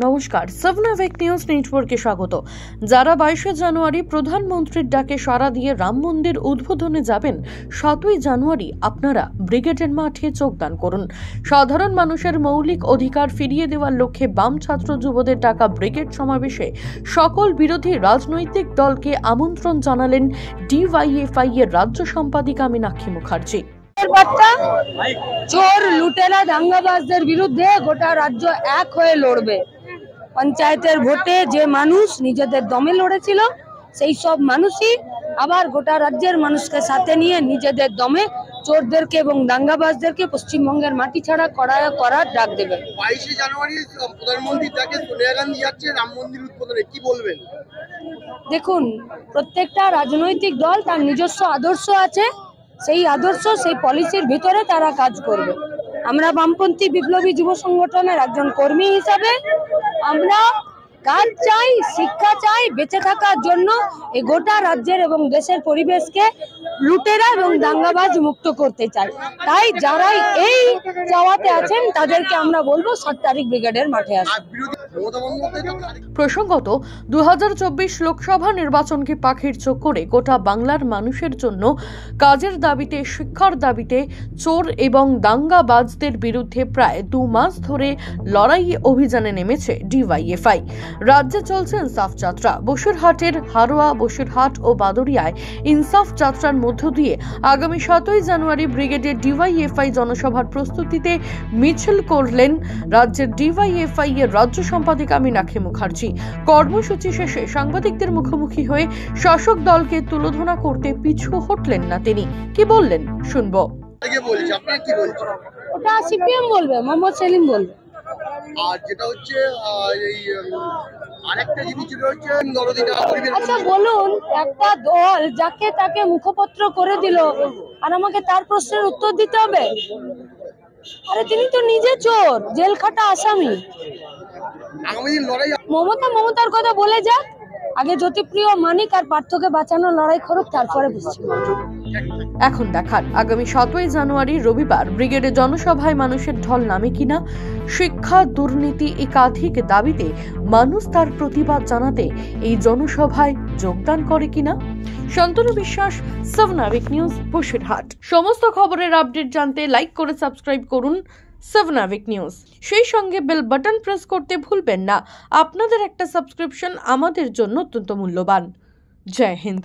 নমস্কার, সাবনাভিক নিউজ নেটওয়ার্কে স্বাগত। যারা 22শে জানুয়ারি প্রধানমন্ত্রীর ডাকে সাড়া দিয়ে রাম মন্দির উদ্বোধনে যাবেন, 7ই জানুয়ারি আপনারা ব্রিগেডের মাঠে যোগদান করুন। সাধারণ মানুষের মৌলিক অধিকার ফিরিয়ে দেওয়ার লক্ষ্যে বাম ছাত্র যুবদের ডাকা ব্রিগেড সমাবেশে সকল বিরোধী রাজনৈতিক দলকে আমন্ত্রণ জানালেন ডিওয়াইএফআই এর রাজ্য সম্পাদিকা মীনাক্ষী মুখার্জি। চোর লুটেরা দাঙ্গাবাজদের বিরুদ্ধে গোটা রাজ্য এক হয়ে লড়বে। পঞ্চায়েতের ভোটে যে মানুষ নিজেদের দমে লড়েছিল, সেই সব মানুষই আবার গোটা রাজ্যের মানুষকে সাথে নিয়ে নিজেদের দমে চোরদেরকে এবং দাঙ্গাবাজদেরকে পশ্চিমবঙ্গের মাটি ছাড়া করার ডাক দেবে। 22শে জানুয়ারি প্রধানমন্ত্রী তাকে সোনিয়া গান্ধী যাচ্ছে রাম মন্দির উদ্বোধনে, কি বলবেন? দেখুন, প্রত্যেকটা রাজনৈতিক দল তার নিজস্ব আদর্শ আছে, সেই আদর্শ সেই পলিসির ভিতরে তারা কাজ করবে। আমরা বামপন্থী বিপ্লবী যুব সংগঠনের একজন কর্মী হিসাবে আমরা কাজ চাই, শিক্ষা চাই, বেঁচে থাকার জন্য এই গোটা রাজ্যের এবং দেশের পরিবেশকে লুটেরা এবং দাঙ্গাবাজ মুক্ত করতে চাই। তাই যারাই এই চাওয়াতে আছেন তাদেরকে আমরা বলবো 7 তারিখ ব্রিগেডের মাঠে আসুন। প্রসঙ্গত 2024 লোকসভা নির্বাচনকে পাখির চোখ করে গোটা বাংলার মানুষের জন্য কাজের দাবিতে, শিক্ষার দাবিতে চোর এবং দাঙ্গাবাজদের বিরুদ্ধে প্রায় 2 মাস ধরে লড়াই অভিযানে নেমেছে ডিওয়াইএফআই। রাজ্যে চলছে ইনসাফ যাত্রা। বসিরহাটের হারোয়া, বসিরহাট ও বাদুড়িয়ায় ইনসাফ যাত্রার মধ্য দিয়ে আগামী 7ই জানুয়ারি ব্রিগেডের ডিওয়াইএফআই জনসভার প্রস্তুতিতে মিছিল করলেন রাজ্যের ডিওয়াইএফআই এর রাজ্য সম্পাদিকা মীনাক্ষী মুখার্জি। কর্মসূচি শেষে সাংবাদিকদের মুখোমুখি হয়ে শাসক দলকে তুলোধনা করতে পিছু হটলেন না তিনি। কি বললেন শুনবো। ওটা সিপিএম বলবে, মোহাম্মদ সেলিম বলবে। আর যেটা হচ্ছে এই আরেকটা জিনিস যেটা হচ্ছে নরদিনা। আচ্ছা বলুন, একটা দল যাকে তাকে মুখপত্র করে দিল আর আমাকে তার প্রশ্নের উত্তর দিতে হবে? আরে তিনি তো নিজে চোর, জেল খাটা আসামি। মমতার কথা বলে যাক, আগে জ্যোতিপ্রিয় মানিক আর পার্থকে বাঁচানোর লড়াই করুক, তারপরে বুঝছি। এখন দেখার আগামী 7ই জানুয়ারি রবিবার ব্রিগেডের জনসভায় মানুষের ঢল নামে কিনা। শিক্ষা, দুর্নীতি, একাধিক দাবিতে মানুষ তার প্রতিবাদ জানাতে এই জনসভায় যোগদান করে কিনা। শান্তনু বিশ্বাস, সাবনাভিক নিউজ, বসিরহাট। সমস্ত খবরের আপডেট জানতে লাইক করে সাবস্ক্রাইব করুন সাবনাভিক নিউজ। সেই সঙ্গে বেল বাটন প্রেস করতে ভুলবেন না। আপনাদের একটা সাবস্ক্রিপশন আমাদের জন্য অত্যন্ত মূল্যবান। জয় হিন্দ।